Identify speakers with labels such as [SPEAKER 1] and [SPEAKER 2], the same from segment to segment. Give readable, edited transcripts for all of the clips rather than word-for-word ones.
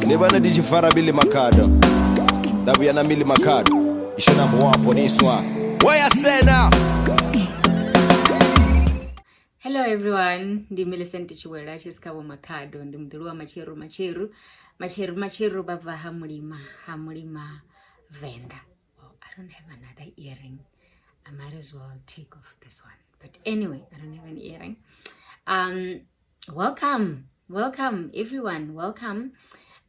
[SPEAKER 1] Nebana dijifara Billy Makado. Daviana Millie Makado. You should have one for this one. What you say now?
[SPEAKER 2] Hello everyone, ndi Millicent Chiwera chisikabo Makado, ndi mdulua macheru baba hamulima venda. Oh, I don't have another earring. I might as well take off this one. But anyway, I don't have an earring. Welcome everyone, welcome.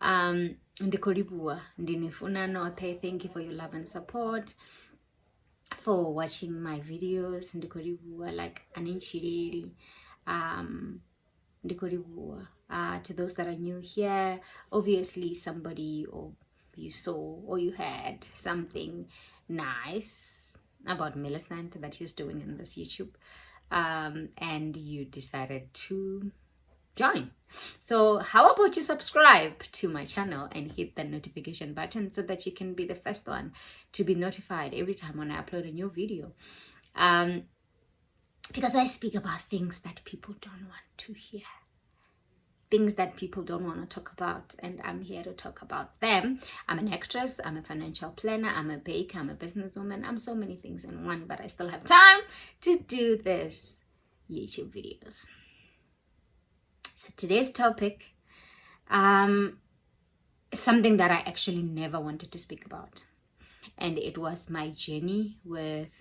[SPEAKER 2] Ndikoribua, ndinifuna note, thank you for your love and support. For watching my videos, ndikoribua like aninchiriri. Ndikoribua. To those that are new here, obviously somebody or you saw or you heard something nice about Millicent that she's doing in this YouTube, and you decided to join. So how about you subscribe to my channel and hit the notification button so that you can be the first one to be notified every time when I upload a new video, because I speak about things that people don't want to hear, things that people don't want to talk about, and I'm here to talk about them. I'm an actress, I'm a financial planner, I'm a baker, I'm a businesswoman, I'm so many things in one, but I still have time to do this YouTube videos. So today's topic is something that I actually never wanted to speak about, and it was my journey with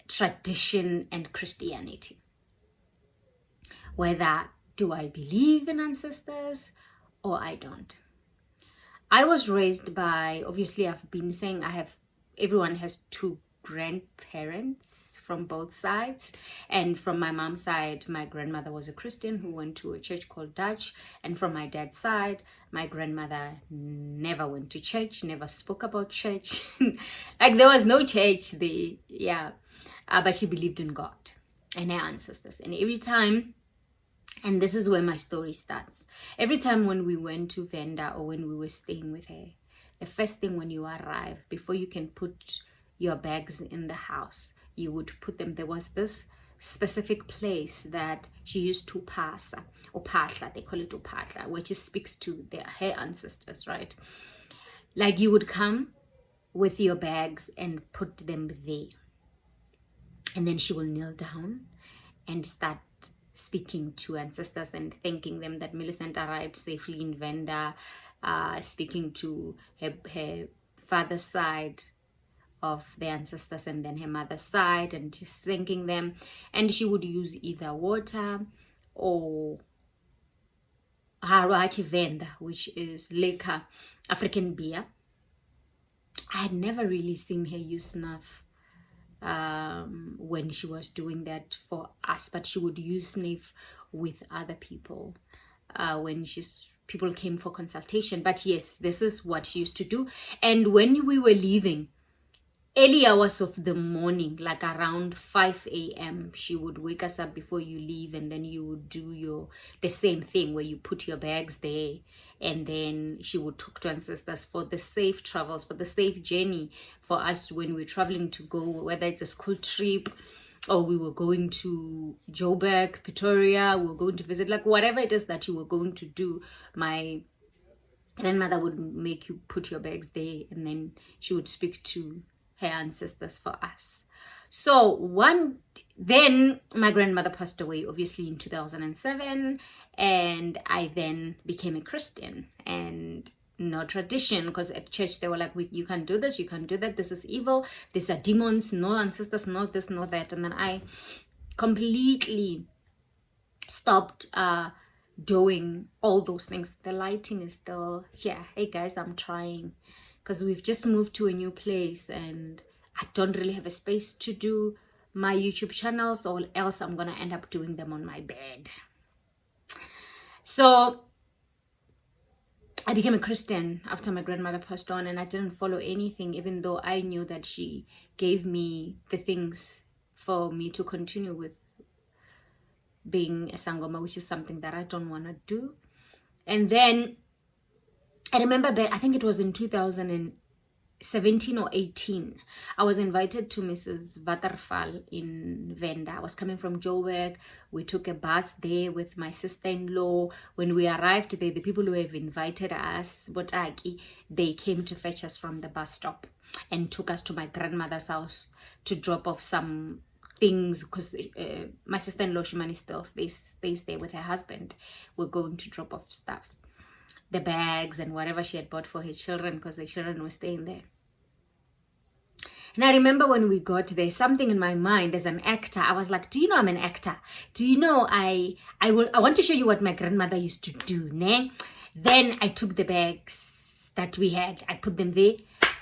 [SPEAKER 2] tradition and Christianity. Whether do I believe in ancestors or I don't. I was raised by, obviously I've been saying everyone has two grandparents from both sides, and from my mom's side my grandmother was a Christian who went to a church called Dutch, and from my dad's side my grandmother never went to church, never spoke about church. Like there was no church there, yeah, but she believed in God and her ancestors. And every time, and this is where my story starts, every time when we went to Venda or when we were staying with her, the first thing when you arrive, before you can put your bags in the house, you would put them, there was this specific place that she used to pasa, or patla, they call it upatla, which speaks to her ancestors, right? Like you would come with your bags and put them there, and then she will kneel down and start speaking to ancestors and thanking them that Millicent arrived safely in Venda, speaking to her father's side of the ancestors and then her mother's side, and just thanking them. And she would use either water or Harachi Venda, which is liquor, African beer. I had never really seen her use snuff when she was doing that for us, but she would use snuff with other people when people came for consultation. But yes, this is what she used to do. And when we were leaving, early hours of the morning, like around 5 a.m, she would wake us up before you leave, and then you would do the same thing where you put your bags there, and then she would talk to ancestors for the safe travels, for the safe journey for us when we're traveling to go, whether it's a school trip or we were going to Joburg, Pretoria, we were going to visit, like whatever it is that you were going to do. My grandmother would make you put your bags there, and then she would speak to her ancestors for us. So then my grandmother passed away, obviously in 2007, and I then became a Christian, and no tradition, because at church they were like, you can't do this, you can't do that, this is evil, these are demons, no ancestors, no this, no that. And then I completely stopped doing all those things. The lighting is still here. Hey guys, I'm trying, because we've just moved to a new place and I don't really have a space to do my YouTube channels, or else I'm gonna end up doing them on my bed. So I became a Christian after my grandmother passed on, and I didn't follow anything, even though I knew that she gave me the things for me to continue with being a Sangoma, which is something that I don't want to do. And then I remember I think it was in 2008 17 or 18, I was invited to Mrs. Waterval in Venda. I was coming from Joburg. We took a bus there with my sister-in-law. When we arrived there, the people who have invited us, Botaki, they came to fetch us from the bus stop and took us to my grandmother's house to drop off some things, because my sister-in-law, Shumani, still stays there with her husband. We're going to drop off stuff, the bags and whatever she had bought for her children, because the children were staying there. And I remember when we got there, something in my mind as an actor, I was like, do you know I'm an actor? Do you know I want to show you what my grandmother used to do, ne? Then I took the bags that we had, I put them there,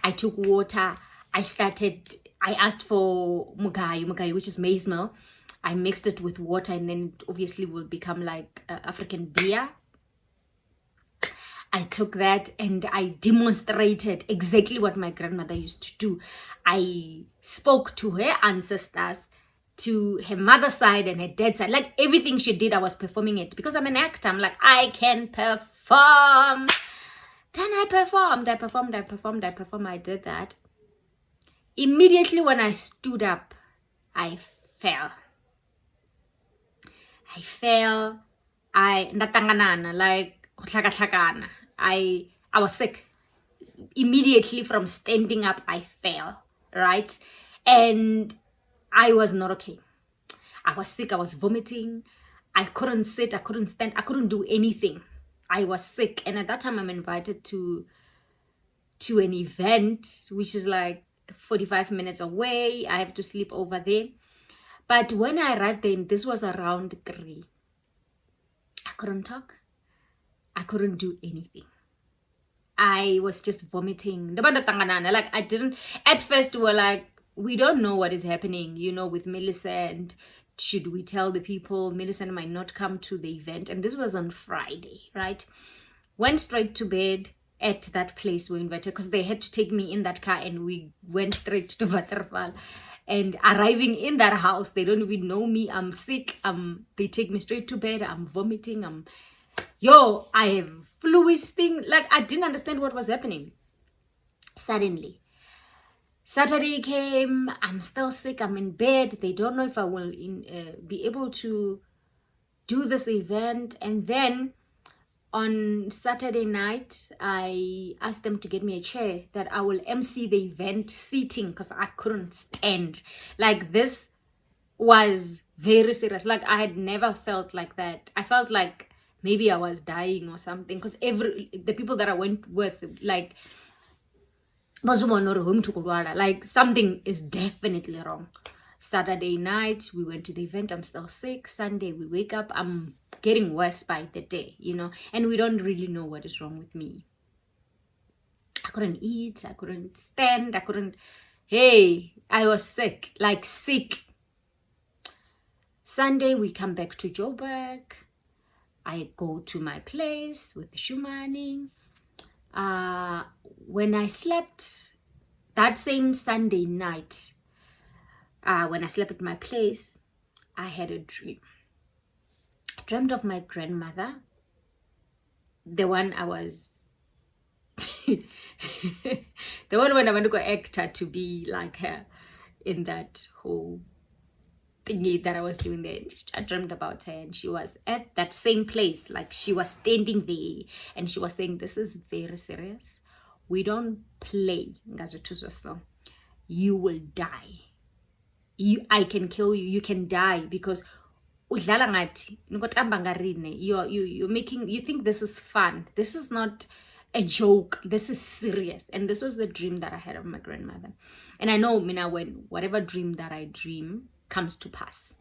[SPEAKER 2] I took water, I asked for mugayu, which is maize meal. I mixed it with water, and then it obviously will become like African beer. I took that and I demonstrated exactly what my grandmother used to do. I spoke to her ancestors, to her mother's side and her dad's side. Like everything she did, I was performing it. Because I'm an actor, I'm like, I can perform. Then I performed. I did that. Immediately when I stood up, I fell. I was sick. Immediately from standing up, I fell, right? And I was not okay. I was sick, I was vomiting. I couldn't sit, I couldn't stand, I couldn't do anything. I was sick. And at that time, I'm invited to an event, which is like 45 minutes away. I have to sleep over there. But when I arrived there, this was around 3. I couldn't talk. I couldn't do anything. I was just vomiting. Like I didn't, at first we were like, we don't know what is happening, with Millicent. Should we tell the people? Millicent might not come to the event. And this was on Friday, right? Went straight to bed at that place we invited, because they had to take me in that car, and we went straight to Waterval. And arriving in that house, they don't even know me. I'm sick. They take me straight to bed. I'm vomiting. I have fluish thing. Like I didn't understand what was happening. Suddenly, Saturday came. I'm still sick. I'm in bed. They don't know if I will be able to do this event. And then on Saturday night, I asked them to get me a chair that I will MC the event seating, because I couldn't stand. Like this was very serious. Like I had never felt like that. I felt like maybe I was dying or something, because the people that I went with, like something is definitely wrong. Saturday night, we went to the event. I'm still sick. Sunday, we wake up. I'm getting worse by the day, and we don't really know what is wrong with me. I couldn't eat. I couldn't stand. I was sick, like sick. Sunday, we come back to Joburg. I go to my place with Shumani. When I slept that same Sunday night, when I slept at my place, I had a dream. I dreamt of my grandmother, the one I was, the one when I went to go actor to be like her in that whole thingy that I was doing there. I dreamt about her, and she was at that same place, like she was standing there, and she was saying, this is very serious. We don't play. You will die. I can kill you. You can die, because you think this is fun. This is not a joke. This is serious. And this was the dream that I had of my grandmother. And I know, Mina, when whatever dream that I dream comes to pass,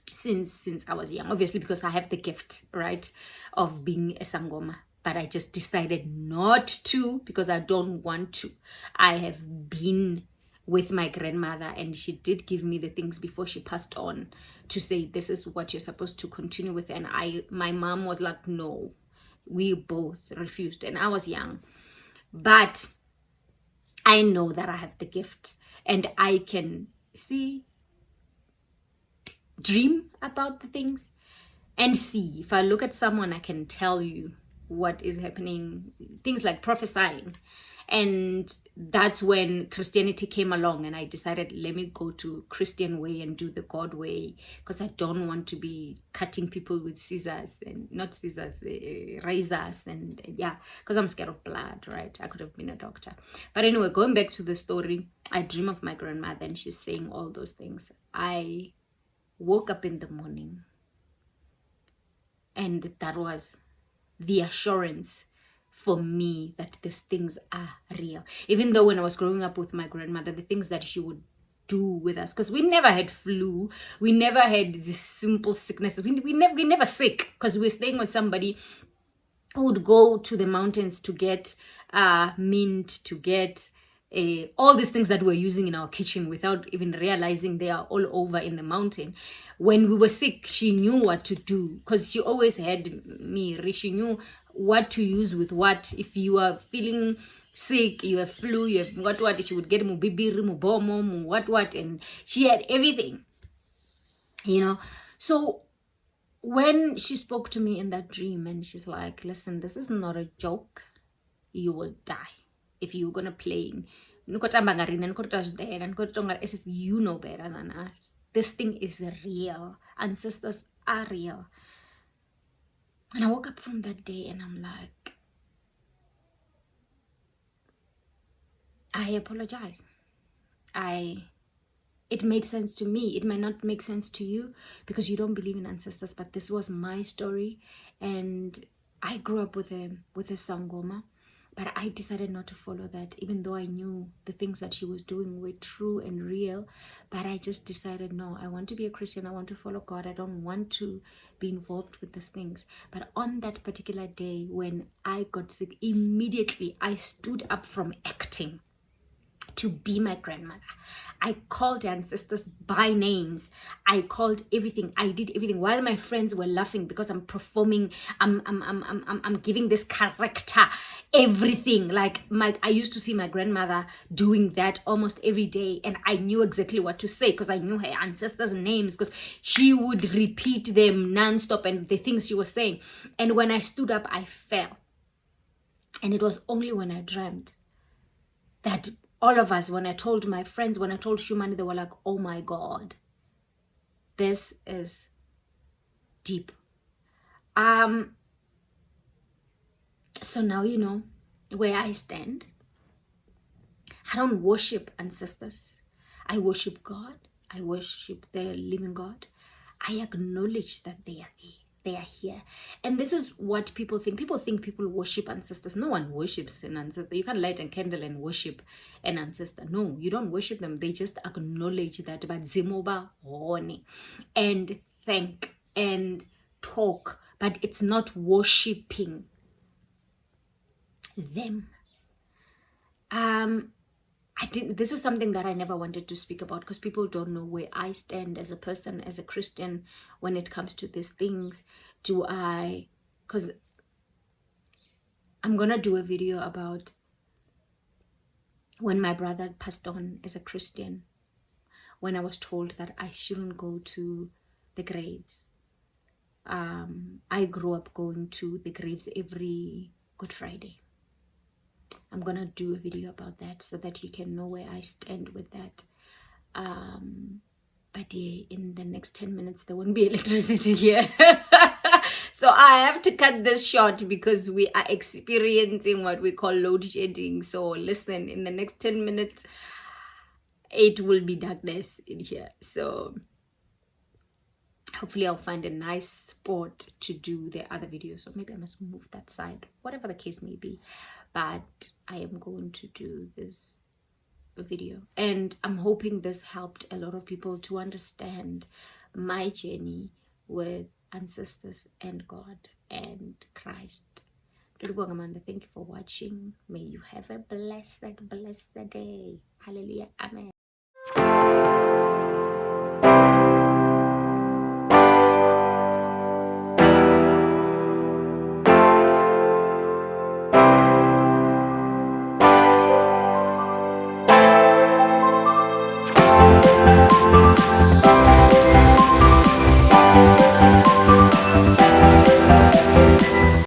[SPEAKER 2] since I was young, obviously, because I have the gift, right, of being a sangoma. But I just decided not to, because I don't want to. I have been with my grandmother, and she did give me the things before she passed on to say, this is what you're supposed to continue with. And my mom was like, no. We both refused, and I was young. But I know that I have the gift, and I can dream about the things, and see. If I look at someone, I can tell you what is happening, things like prophesying. And that's when Christianity came along, and I decided, let me go to Christian way and do the God way, because I don't want to be cutting people with scissors, and not scissors, razors, and yeah, because I'm scared of blood, right? I could have been a doctor. But anyway, going back to the story, I dream of my grandmother and she's saying all those things. I woke up in the morning, and that was the assurance for me that these things are real. Even though when I was growing up with my grandmother, the things that she would do with us, because we never had flu, we never had this simple sicknesses, we never sick, because we were staying with somebody who would go to the mountains to get mint, to get all these things that we're using in our kitchen without even realizing they are all over in the mountain. When we were sick, she knew what to do, because she always had me. She knew what to use with what. If you are feeling sick, you have flu, you have what, she would get mubibiri, mubomo, what, and she had everything, you know. So when she spoke to me in that dream, and she's like, listen, this is not a joke, you will die if you're gonna play as if you know better than us. This thing is real. Ancestors are real. And I woke up from that day and I'm like, I apologize. It made sense to me. It might not make sense to you because you don't believe in ancestors, but this was my story, and I grew up with a sangoma, but I decided not to follow that, even though I knew the things that she was doing were true and real. But I just decided, no, I want to be a Christian. I want to follow God. I don't want to be involved with these things. But on that particular day when I got sick, immediately I stood up from acting to be my grandmother. I called the ancestors by names. I called everything. I did everything while my friends were laughing because I'm performing. I'm giving this character everything. Like I used to see my grandmother doing that almost every day, and I knew exactly what to say because I knew her ancestors' names, because she would repeat them nonstop and the things she was saying. And when I stood up, I fell. And it was only when I dreamt that all of us, when I told my friends, when I told Shumani, they were like, oh my God, this is deep. So now you know where I stand. I don't worship ancestors. I worship God. I worship the living God. I acknowledge that they are there. They are here. And this is what people think. People think people worship ancestors. No one worships an ancestor. You can't light a candle and worship an ancestor. No, you don't worship them. They just acknowledge that. But zimoba hone and thank and talk. But it's not worshiping them. This is something that I never wanted to speak about because people don't know where I stand as a person, as a Christian, when it comes to these things. Because I'm going to do a video about when my brother passed on as a Christian, when I was told that I shouldn't go to the graves. I grew up going to the graves every Good Friday. I'm gonna do a video about that so that you can know where I stand with that. But yeah, in the next 10 minutes there won't be electricity here. So I have to cut this short because we are experiencing what we call load shedding. So listen, in the next 10 minutes it will be darkness in here. So hopefully I'll find a nice spot to do the other video. So maybe I must move that side, whatever the case may be. But I am going to do this video. And I'm hoping this helped a lot of people to understand my journey with ancestors and God and Christ. Thank you for watching. May you have a blessed day. Hallelujah. Amen.